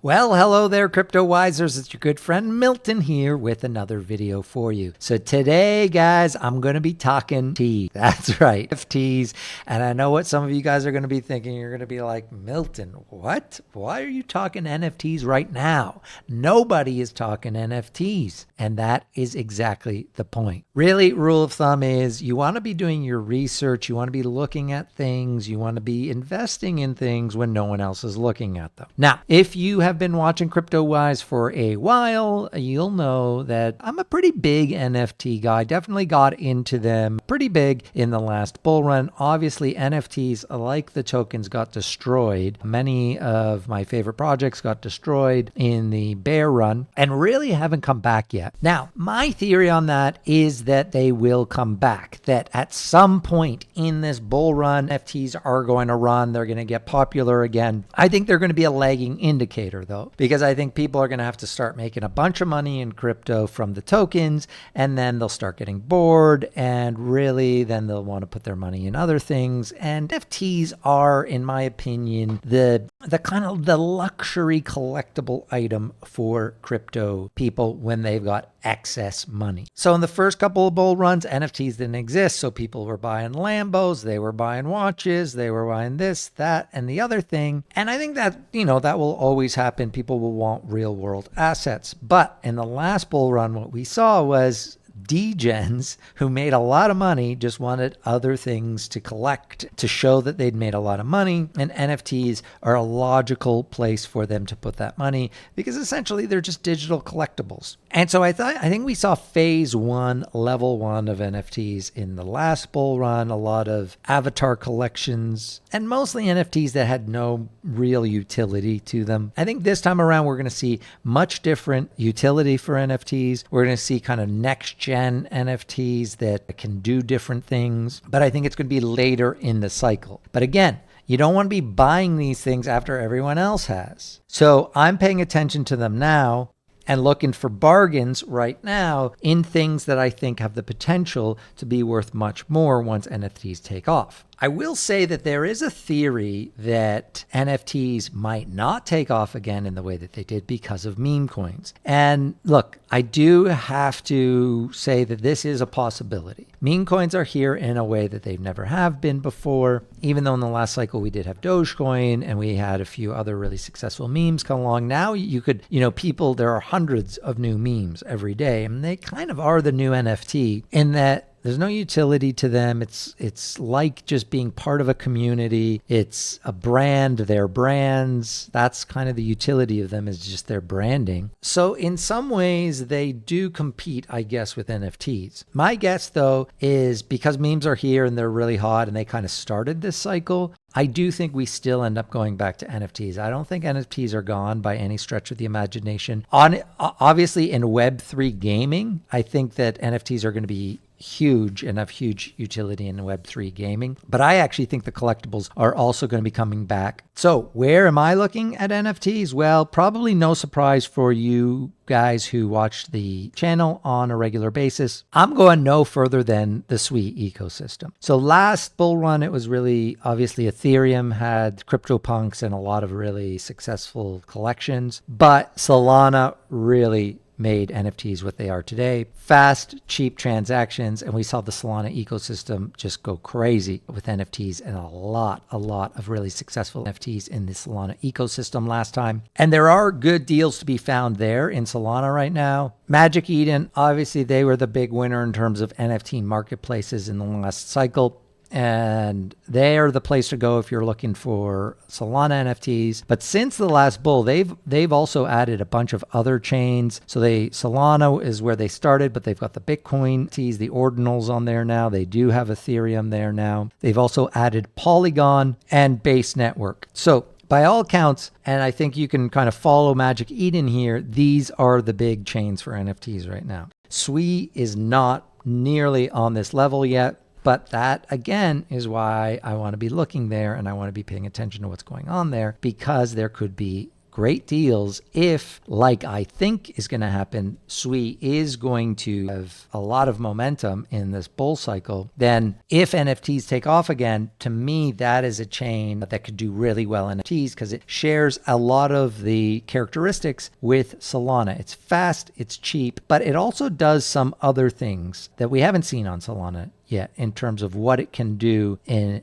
Well, hello there, Cryptowisers. It's your good friend Milton here with another video for you. So today, guys, I'm going to be talking T. That's right, NFTs. And I know what some of you guys are going to be thinking. You're going to be like, Milton, what? Why are you talking NFTs right now? Nobody is talking NFTs. And that is exactly the point. Really, rule of thumb is you want to be doing your research. You want to be looking at things. You want to be investing in things when no one else is looking at them. Now, if you have been watching Cryptowise for a while, you'll know that I'm a pretty big NFT guy. Definitely got into them pretty big in the last bull run. Obviously, NFTs, like the tokens, got destroyed. Many of my favorite projects got destroyed in the bear run and really haven't come back yet. Now, my theory on that is that they will come back, that at some point in this bull run, NFTs are going to run. They're going to get popular again. I think they're going to be a lagging indicator, though, because I think people are going to have to start making a bunch of money in crypto from the tokens, and then they'll start getting bored, and really then they'll want to put their money in other things. And NFTs are, in my opinion, the kind of the luxury collectible item for crypto people when they've got excess money. So in the first couple of bull runs, NFTs didn't exist. So people were buying Lambos, they were buying watches, they were buying this, that, and the other thing. And I think that, that will always happen. People will want real world assets. But in the last bull run, what we saw was degens who made a lot of money just wanted other things to collect to show that they'd made a lot of money, and NFTs are a logical place for them to put that money because essentially they're just digital collectibles. And so I think we saw phase one, level one of NFTs in the last bull run, a lot of avatar collections and mostly NFTs that had no real utility to them. I think this time around we're going to see much different utility for NFTs. We're going to see kind of next gen NFTs that can do different things, but I think it's going to be later in the cycle. But again, you don't want to be buying these things after everyone else has. So I'm paying attention to them now and looking for bargains right now in things that I think have the potential to be worth much more once NFTs take off. I will say that there is a theory that NFTs might not take off again in the way that they did because of meme coins. And look, I do have to say that this is a possibility. Meme coins are here in a way that they've never have been before, even though in the last cycle we did have Dogecoin and we had a few other really successful memes come along. Now you could, there are hundreds of new memes every day, and they kind of are the new NFT in that there's no utility to them. It's like just being part of a community. It's a brand, their brands. That's kind of the utility of them, is just their branding. So in some ways, they do compete, I guess, with NFTs. My guess, though, is because memes are here and they're really hot and they kind of started this cycle, I do think we still end up going back to NFTs. I don't think NFTs are gone by any stretch of the imagination. Obviously, in Web3 gaming, I think that NFTs are going to be huge and have huge utility in Web3 gaming. But I actually think the collectibles are also going to be coming back. So where am I looking at NFTs? Well, probably no surprise for you guys who watch the channel on a regular basis. I'm going no further than the Sui ecosystem. So last bull run, it was really obviously Ethereum had CryptoPunks and a lot of really successful collections, but Solana really made NFTs what they are today. Fast, cheap transactions, and we saw the Solana ecosystem just go crazy with NFTs and a lot of really successful NFTs in the Solana ecosystem last time. And there are good deals to be found there in Solana right now. Magic Eden, obviously they were the big winner in terms of NFT marketplaces in the last cycle. And they are the place to go if you're looking for Solana NFTs. But since the last bull, they've also added a bunch of other chains. So Solana is where they started, but they've got the Bitcoin NFTs, the ordinals on there now. They do have Ethereum there now. They've also added Polygon and Base Network. So by all accounts, and I think you can kind of follow Magic Eden here, these are the big chains for NFTs right now. Sui is not nearly on this level yet. But that, again, is why I want to be looking there and I want to be paying attention to what's going on there, because there could be great deals if, like I think is going to happen, Sui is going to have a lot of momentum in this bull cycle. Then if NFTs take off again, to me, that is a chain that could do really well in NFTs because it shares a lot of the characteristics with Solana. It's fast, it's cheap, but it also does some other things that we haven't seen on Solana yet in terms of what it can do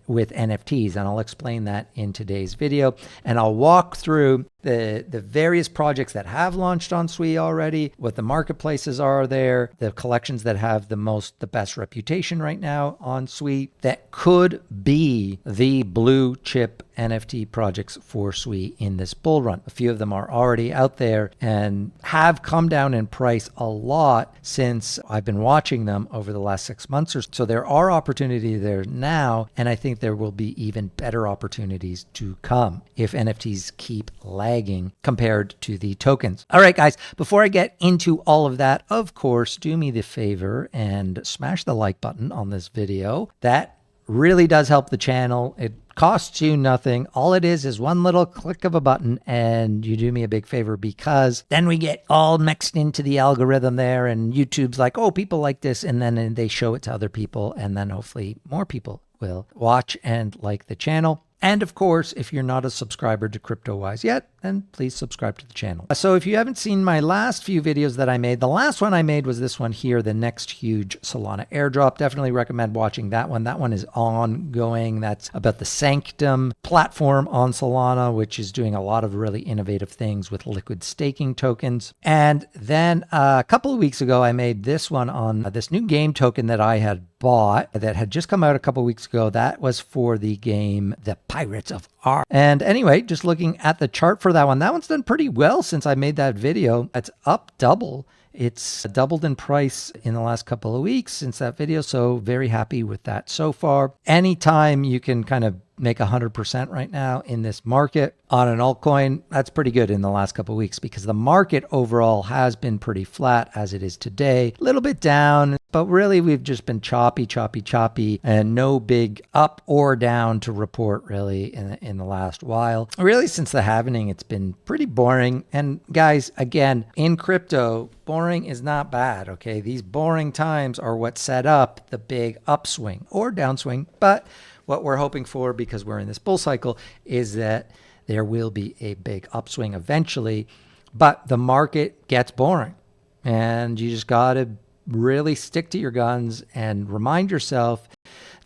with NFTs. And I'll explain that in today's video. And I'll walk through the various projects that have launched on Sui already, what the marketplaces are there, the collections that have the best reputation right now on Sui that could be the blue chip NFT projects for Sui in this bull run. A few of them are already out there and have come down in price a lot since I've been watching them over the last 6 months or so. So there are opportunities there now, and I think there will be even better opportunities to come if NFTs keep lagging compared to the tokens. All right, guys, before I get into all of that, of course, do me the favor and smash the like button on this video. That really does help the channel. It costs you nothing. All it is one little click of a button, and you do me a big favor because then we get all mixed into the algorithm there, and YouTube's like, oh, people like this, and then they show it to other people, and then hopefully more people will watch and like the channel. And of course, if you're not a subscriber to Cryptowise yet, then please subscribe to the channel. So if you haven't seen my last few videos that I made, the last one I made was this one here, the next huge Solana airdrop. Definitely recommend watching that one. That one is ongoing. That's about the Sanctum platform on Solana, which is doing a lot of really innovative things with liquid staking tokens. And then a couple of weeks ago, I made this one on this new game token that I had bought that had just come out a couple of weeks ago. That was for the game, The Pirates of R. And anyway, just looking at the chart for that one's done pretty well since I made that video. It's up double. It's doubled in price in the last couple of weeks since that video. So very happy with that so far. Anytime you can kind of make 100% right now in this market on an altcoin, that's pretty good in the last couple of weeks because the market overall has been pretty flat as it is today. A little bit down, but really we've just been choppy, and no big up or down to report really in the last while. Really, since the halving, it's been pretty boring. And guys, again, in crypto, boring is not bad, okay? These boring times are what set up the big upswing or downswing, but what we're hoping for, because we're in this bull cycle, is that there will be a big upswing eventually, but the market gets boring. And you just got to really stick to your guns and remind yourself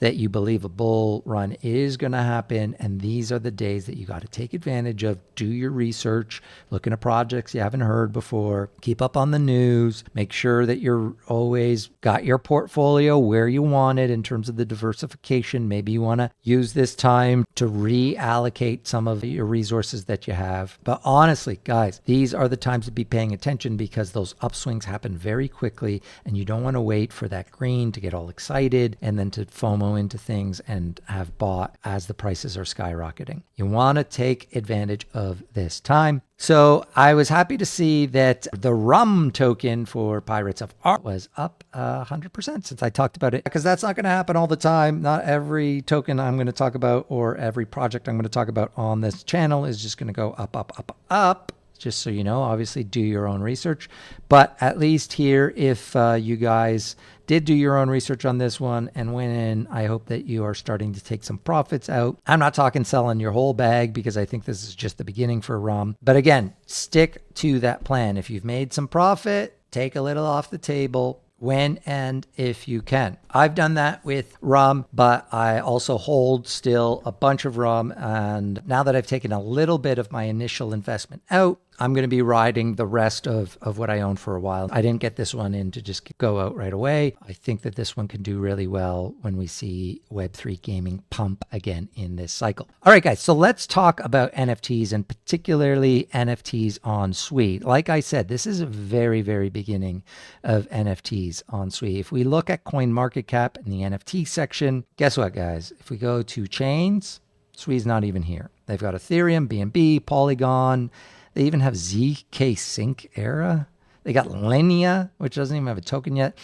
that you believe a bull run is going to happen. And these are the days that you got to take advantage of. Do your research, look into projects you haven't heard before, keep up on the news, make sure that you're always got your portfolio where you want it in terms of the diversification. Maybe you want to use this time to reallocate some of your resources that you have. But honestly, guys, these are the times to be paying attention because those upswings happen very quickly and you don't want to wait for that green to get all excited and then to FOMO into things and have bought as the prices are skyrocketing. You want to take advantage of this time. So I was happy to see that the RUM token for Pirates of R was up 100% since I talked about it, because that's not going to happen all the time. Not every token I'm going to talk about or every project I'm going to talk about on this channel is just going to go up. Just so you know, obviously do your own research. But at least here, if you guys did do your own research on this one and went in, I hope that you are starting to take some profits out. I'm not talking selling your whole bag because I think this is just the beginning for RUM. But again, stick to that plan. If you've made some profit, take a little off the table when and if you can. I've done that with RUM, but I also hold still a bunch of RUM. And now that I've taken a little bit of my initial investment out, I'm going to be riding the rest of what I own for a while. I didn't get this one in to just go out right away. I think that this one can do really well when we see Web3 gaming pump again in this cycle. All right, guys, so let's talk about NFTs and particularly NFTs on Sui. Like I said, this is a very, very beginning of NFTs on Sui. If we look at CoinMarketCap in the NFT section, guess what, guys? If we go to chains, Sui's not even here. They've got Ethereum, BNB, Polygon. They even have ZK Sync Era. They got Linea, which doesn't even have a token yet.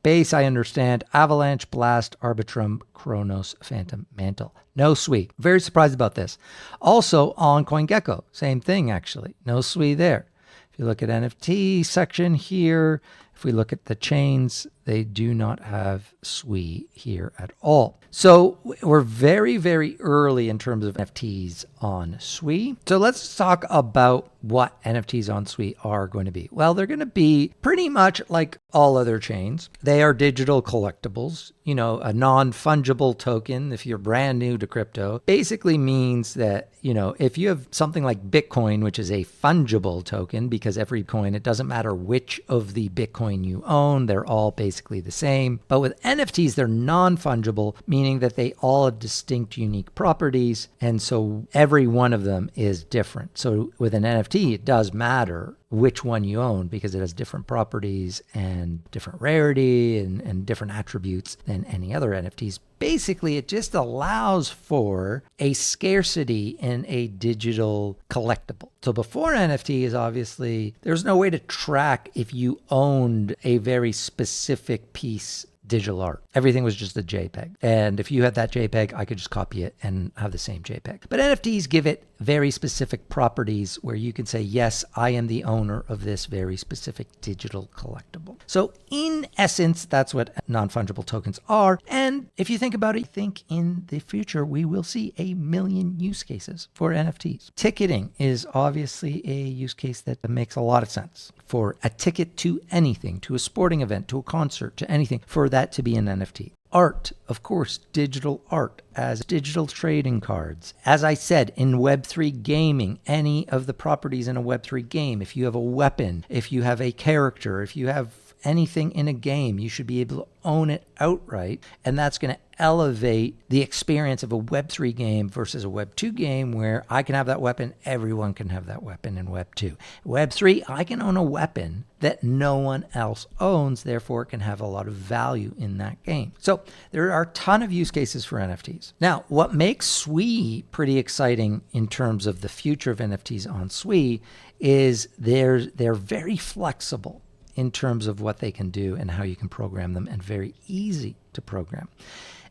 Base, I understand. Avalanche, Blast, Arbitrum, Chronos, Phantom, Mantle. No Sui. Very surprised about this. Also on CoinGecko, same thing actually. No Sui there. If you look at NFT section here, if we look at the chains, they do not have Sui here at all. So we're very, very early in terms of NFTs on Sui. So let's talk about what NFTs on Sui are going to be. Well, they're going to be pretty much like all other chains. They are digital collectibles. You know, a non-fungible token, if you're brand new to crypto, basically means that, you know, if you have something like Bitcoin, which is a fungible token, because every coin, it doesn't matter which of the Bitcoin you own, they're all basically the same. But with NFTs, they're non-fungible, meaning that they all have distinct, unique properties. And so every one of them is different. So with an NFT, it does matter which one you own because it has different properties and different rarity and different attributes than any other NFTs. Basically, it just allows for a scarcity in a digital collectible. So before NFT is obviously, there's no way to track if you owned a very specific piece digital art. Everything was just a JPEG. And if you had that JPEG, I could just copy it and have the same JPEG. But NFTs give it very specific properties where you can say, yes, I am the owner of this very specific digital collectible. So in essence, that's what non-fungible tokens are. And if you think about it, I think in the future, we will see 1 million use cases for NFTs. Ticketing is obviously a use case that makes a lot of sense. For a ticket to anything, to a sporting event, to a concert, to anything, for that to be an NFT. Art, of course, digital art as digital trading cards. As I said, in Web3 gaming, any of the properties in a Web3 game, if you have a weapon, if you have a character, if you have anything in a game, you should be able to own it outright. And that's going to elevate the experience of a Web3 game versus a Web2 game where I can have that weapon, everyone can have that weapon in Web2. Web3, I can own a weapon that no one else owns, therefore it can have a lot of value in that game. So there are a ton of use cases for NFTs. Now, what makes Sui pretty exciting in terms of the future of NFTs on Sui is they're very flexible in terms of what they can do and how you can program them, and very easy to program.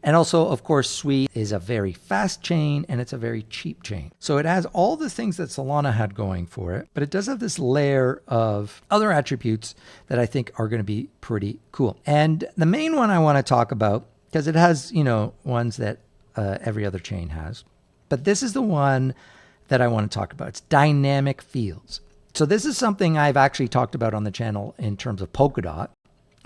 And also, of course, Sui is a very fast chain and it's a very cheap chain. So it has all the things that Solana had going for it, but it does have this layer of other attributes that I think are going to be pretty cool. And the main one I want to talk about, because it has, you know, ones that every other chain has, but this is the one that I want to talk about. It's dynamic fields. So this is something I've actually talked about on the channel in terms of Polkadot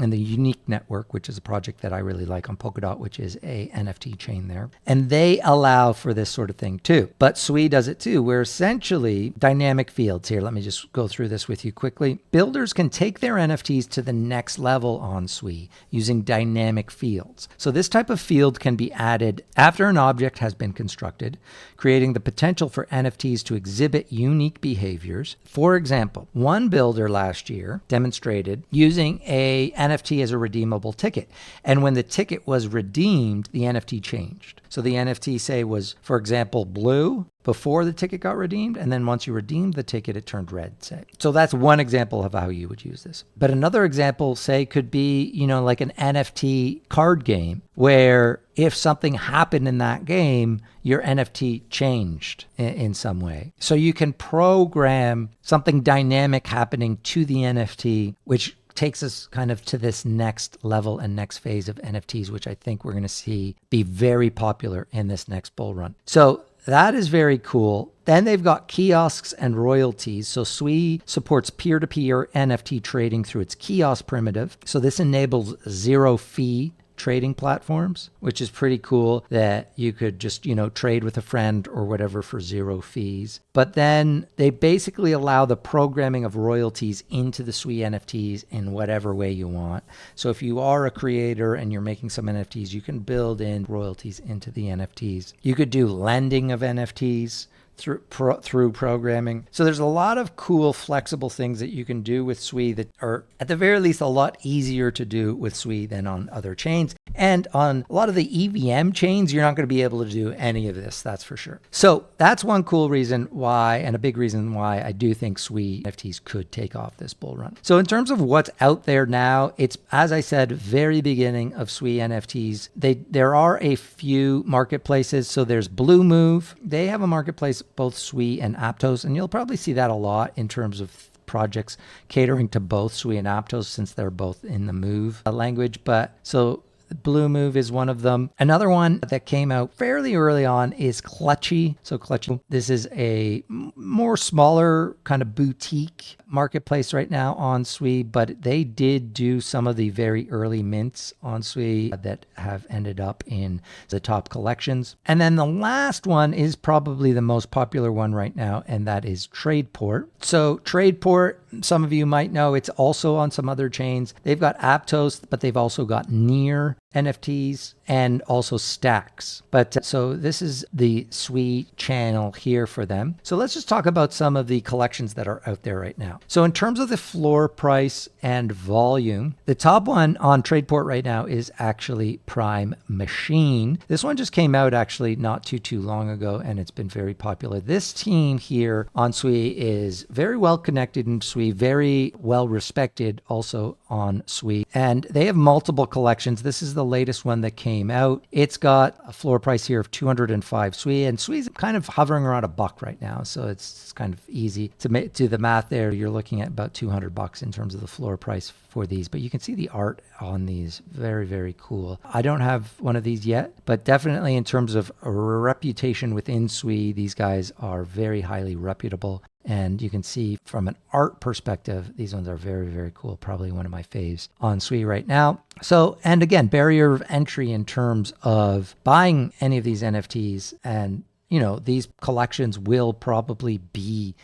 and the Unique Network, which is a project that I really like on Polkadot, which is a NFT chain there. And they allow for this sort of thing too. But Sui does it too, where essentially dynamic fields here. Let me just go through this with you quickly. Builders can take their NFTs to the next level on Sui using dynamic fields. So this type of field can be added after an object has been constructed, creating the potential for NFTs to exhibit unique behaviors. For example, one builder last year demonstrated using a NFT as a redeemable ticket. And when the ticket was redeemed, the NFT changed. So the NFT, say, was, for example, blue before the ticket got redeemed. And then once you redeemed the ticket, it turned red, say. So that's one example of how you would use this. But another example, say, could be, you know, like an NFT card game where if something happened in that game, your NFT changed in some way. So you can program something dynamic happening to the NFT, which takes us kind of to this next level and next phase of NFTs, which I think we're going to see be very popular in this next bull run. So that is very cool. Then they've got kiosks and royalties. So Sui supports peer-to-peer NFT trading through its kiosk primitive. So this enables zero fee trading platforms, which is pretty cool that you could just, you know, trade with a friend or whatever for zero fees. But then they basically allow the programming of royalties into the Sui NFTs in whatever way you want. So if you are a creator and you're making some NFTs, you can build in royalties into the NFTs. You could do lending of NFTs through programming. So there's a lot of cool, flexible things that you can do with Sui that are, at the very least, a lot easier to do with Sui than on other chains. And on a lot of the EVM chains, you're not going to be able to do any of this, that's for sure. So that's one cool reason why, and a big reason why I do think Sui NFTs could take off this bull run. So in terms of what's out there now, it's, as I said, very beginning of Sui NFTs. There are a few marketplaces. So there's BlueMove. They have a marketplace, both Sui and Aptos, and you'll probably see that a lot in terms of projects catering to both Sui and Aptos since they're both in the Move language. But so BlueMove is one of them. Another one that came out fairly early on is Clutchy. So Clutchy, this is a more smaller kind of boutique marketplace right now on Sui, but they did do some of the very early mints on Sui that have ended up in the top collections. And then the last one is probably the most popular one right now, and that is TradePort. So TradePort, some of you might know, it's also on some other chains. They've got Aptos, but they've also got Near NFTs and also Stacks. But so this is the Sui channel here for them. So let's just talk about some of the collections that are out there right now. So in terms of the floor price and volume, the top one on TradePort right now is actually Prime Machine. This one just came out actually not too long ago, and it's been very popular. This team here on Sui is very well connected in Sui, very well respected also on Sui, and they have multiple collections. This is the latest one that came out. It's got a floor price here of 205 Sui, and Sui's kind of hovering around $1 right now, so it's kind of easy to do the math there. You're looking at about $200 in terms of the floor price for these, but you can see the art on these. Very, very cool. I don't have one of these yet, but definitely in terms of a reputation within Sui, these guys are very highly reputable. And you can see from an art perspective, these ones are very, very cool. Probably one of my faves on Sui right now. So, and again, barrier of entry in terms of buying any of these NFTs. And, you know, these collections will probably be,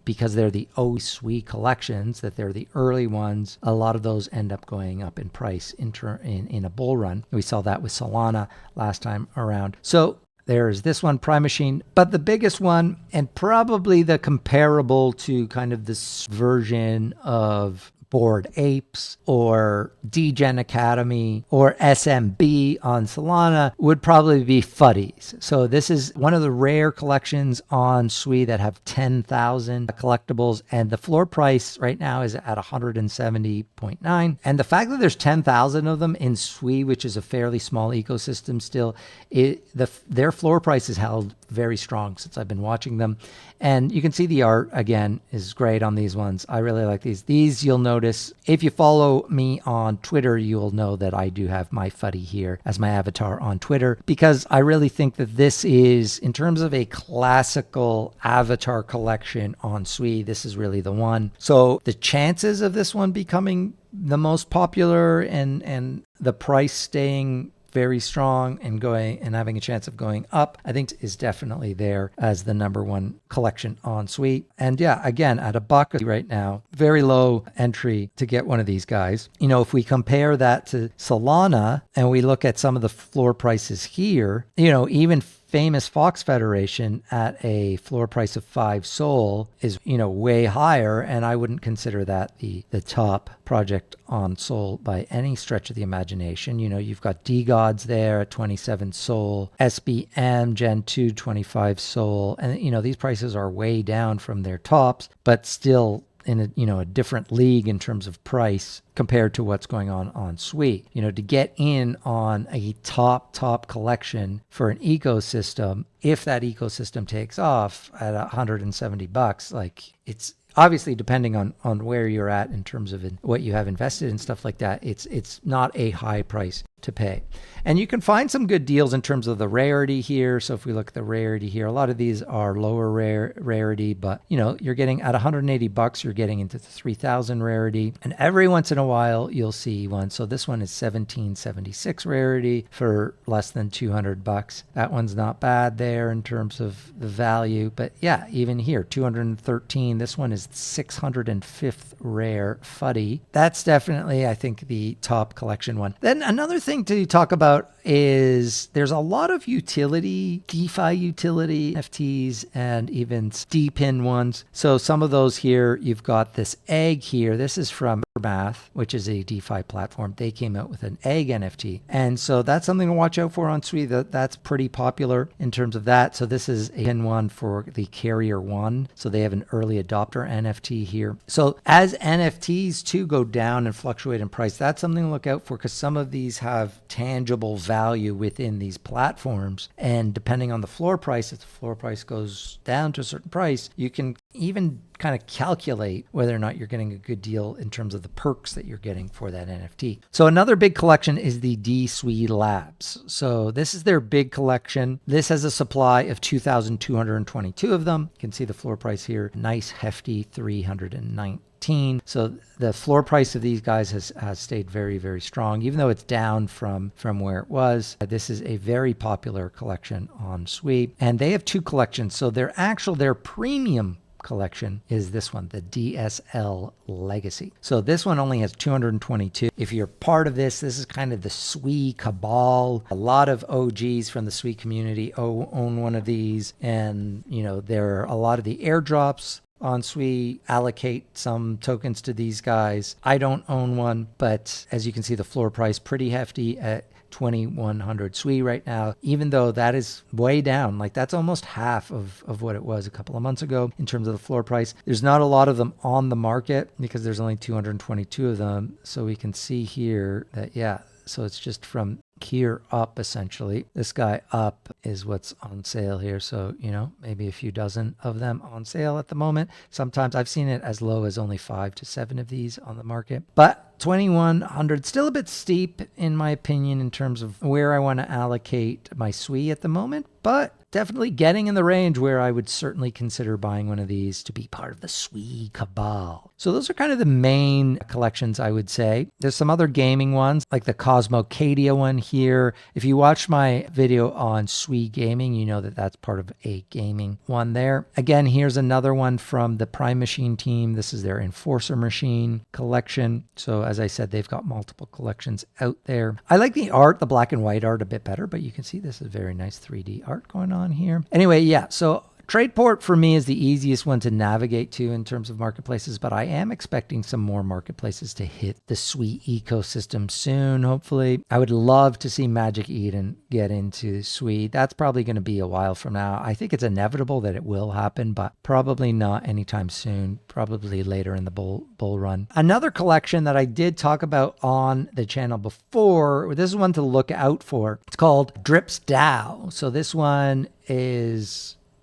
because they're the Sui collections, that they're the early ones, a lot of those end up going up in price in a bull run. We saw that with Solana last time around. So there's this one, Prime Machine, but the biggest one, and probably the comparable to kind of this version of Bored Apes or Degen Academy or SMB on Solana, would probably be Fuddies. So this is one of the rare collections on Sui that have 10,000 collectibles, and the floor price right now is at 170.9. And the fact that there's 10,000 of them in Sui, which is a fairly small ecosystem still, their floor price is held very strong since I've been watching them. And you can see the art, again, is great on these ones. I really like these. These, you'll notice, if you follow me on Twitter, you'll know that I do have my Fuddie here as my avatar on Twitter, because I really think that this is, in terms of a classical avatar collection on Sui, this is really the one. So the chances of this one becoming the most popular and the price staying very strong and going and having a chance of going up, I think is definitely there as the number one collection on Sui. And yeah, again, at $1 right now, very low entry to get one of these guys. You know, if we compare that to Solana and we look at some of the floor prices here, you know, even famous Fox Federation at a floor price of 5 Sol is, you know, way higher, and I wouldn't consider that the top project on Sol by any stretch of the imagination. You know, you've got DGods there at 27 Sol, SBM Gen 2 25 Sol, and you know, these prices are way down from their tops, but still in a, you know, a different league in terms of price compared to what's going on Sui. You know, to get in on a top collection for an ecosystem, if that ecosystem takes off at $170, like, it's obviously depending on where you're at in terms of what you have invested and stuff like that, it's not a high price to pay. And you can find some good deals in terms of the rarity here. So if we look at the rarity here, a lot of these are lower rarity, but you know, you're getting at $180, you're getting into the 3,000 rarity. And every once in a while, you'll see one. So this one is 1776 rarity for less than $200. That one's not bad there in terms of the value. But yeah, even here, 213. This one is 605th rare Fuddie. That's definitely, I think, the top collection one. Then another thing thing to talk about is there's a lot of utility, DeFi utility NFTs and even DePIN ones. So some of those here, you've got this egg here. This is from Math, which is a DeFi platform. They came out with an egg NFT. And so that's something to watch out for on Sui. That's pretty popular in terms of that. So this is a pin one for the Carrier One. So they have an early adopter NFT here. So as NFTs too go down and fluctuate in price, that's something to look out for because some of these have tangible value within these platforms. And depending on the floor price, if the floor price goes down to a certain price, you can even kind of calculate whether or not you're getting a good deal in terms of the perks that you're getting for that NFT. So another big collection is the Sui Labs. So this is their big collection. This has a supply of 2,222 of them. You can see the floor price here, nice hefty 319. So the floor price of these guys has stayed very, very strong, even though it's down from where it was. This is a very popular collection on Sui. And they have two collections. So their premium collection is this one, the DSL Legacy. So this one only has 222. If you're part of this is kind of the Sui cabal. A lot of OGs from the Sui community own one of these. And, there are a lot of the airdrops on Sui allocate some tokens to these guys. I don't own one, but as you can see, the floor price pretty hefty at 2,100 Sui right now, even though that is way down. Like that's almost half of what it was a couple of months ago in terms of the floor price. There's not a lot of them on the market because there's only 222 of them. So we can see here that, so it's just from here up essentially. This guy up is what's on sale here. So, maybe a few dozen of them on sale at the moment. Sometimes I've seen it as low as only 5 to 7 of these on the market. But 2,100, still a bit steep in my opinion in terms of where I want to allocate my Sui at the moment, but definitely getting in the range where I would certainly consider buying one of these to be part of the Sui cabal. So those are kind of the main collections I would say. There's some other gaming ones like the Cosmocadia one here. If you watched my video on Sui Gaming, you know that that's part of a gaming one there. Again, here's another one from the Prime Machine team. This is their Enforcer Machine collection. So as I said, they've got multiple collections out there. I like the art, the black and white art a bit better, but you can see this is very nice 3D art going on here. Anyway, so TradePort for me is the easiest one to navigate to in terms of marketplaces, but I am expecting some more marketplaces to hit the Sui ecosystem soon, hopefully. I would love to see Magic Eden get into Sui. That's probably going to be a while from now. I think it's inevitable that it will happen, but probably not anytime soon, probably later in the bull run. Another collection that I did talk about on the channel before, this is one to look out for. It's called DripsDAO. So this one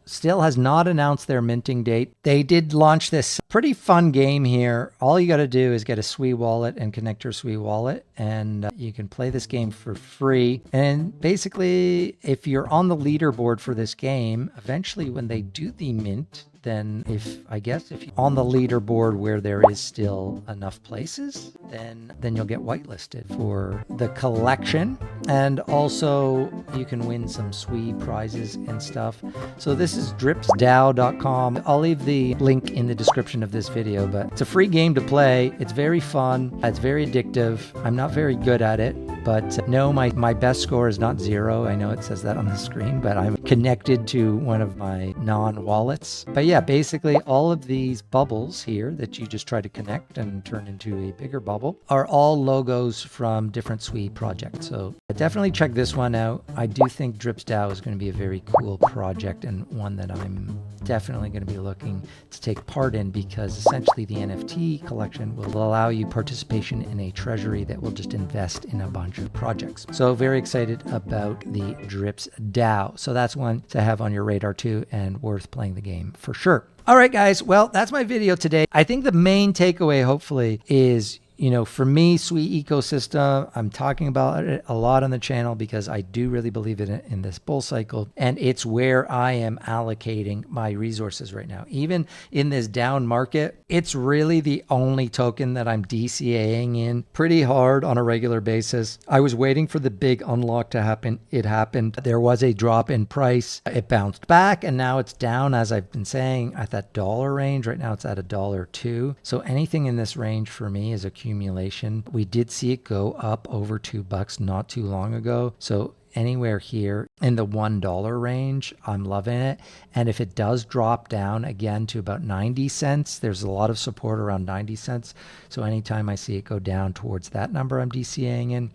still has not announced their minting date. They did launch this pretty fun game here. All you got to do is get a Sui wallet and connect your Sui wallet, and you can play this game for free. And basically, if you're on the leaderboard for this game, eventually when they do the mint, then if you're on the leaderboard where there is still enough places, then you'll get whitelisted for the collection. And also you can win some Sui prizes and stuff. So this is DripsDAO.com. I'll leave the link in the description of this video, but it's a free game to play. It's very fun. It's very addictive. I'm not very good at it, but no, my best score is not 0. I know it says that on the screen, but I'm connected to one of my non-wallets. But yeah, basically all of these bubbles here that you just try to connect and turn into a bigger bubble are all logos from different Sui projects. So definitely check this one out. I do think DripsDAO is going to be a very cool project and one that I'm definitely going to be looking to take part in, because essentially the NFT collection will allow you participation in a treasury that will just invest in a bunch of projects. So very excited about the DripsDAO. So that's one to have on your radar too, and worth playing the game for sure. All right, guys. Well, that's my video today. I think the main takeaway, hopefully, is for me, Sui ecosystem, I'm talking about it a lot on the channel because I do really believe in this bull cycle, and it's where I am allocating my resources right now. Even in this down market, it's really the only token that I'm DCAing in pretty hard on a regular basis. I was waiting for the big unlock to happen. It happened. There was a drop in price. It bounced back, and now it's down, as I've been saying, at that dollar range. Right now it's at $1.02. So anything in this range for me is a accumulation. We did see it go up over $2 not too long ago. So anywhere here in the $1 range, I'm loving it. And if it does drop down again to about 90 cents, there's a lot of support around 90 cents. So anytime I see it go down towards that number, I'm DCAing in.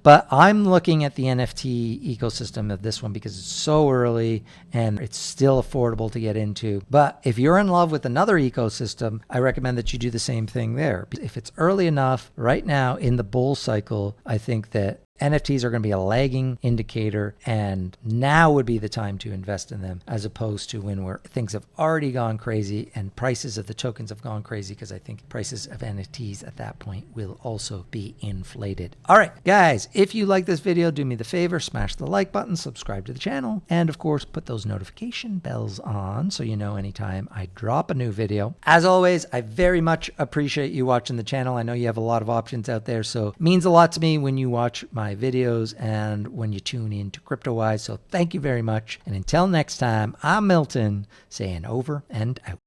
But I'm looking at the NFT ecosystem of this one because it's so early and it's still affordable to get into. But if you're in love with another ecosystem, I recommend that you do the same thing there. If it's early enough, right now in the bull cycle, I think that NFTs are going to be a lagging indicator, and now would be the time to invest in them as opposed to when things have already gone crazy and prices of the tokens have gone crazy, because I think prices of NFTs at that point will also be inflated. All right, guys, if you like this video, do me the favor, smash the like button, subscribe to the channel, and of course, put those notification bells on so you know anytime I drop a new video. As always, I very much appreciate you watching the channel. I know you have a lot of options out there, so it means a lot to me when you watch my videos and when you tune in to Cryptowise. So thank you very much. And until next time, I'm Milton saying over and out.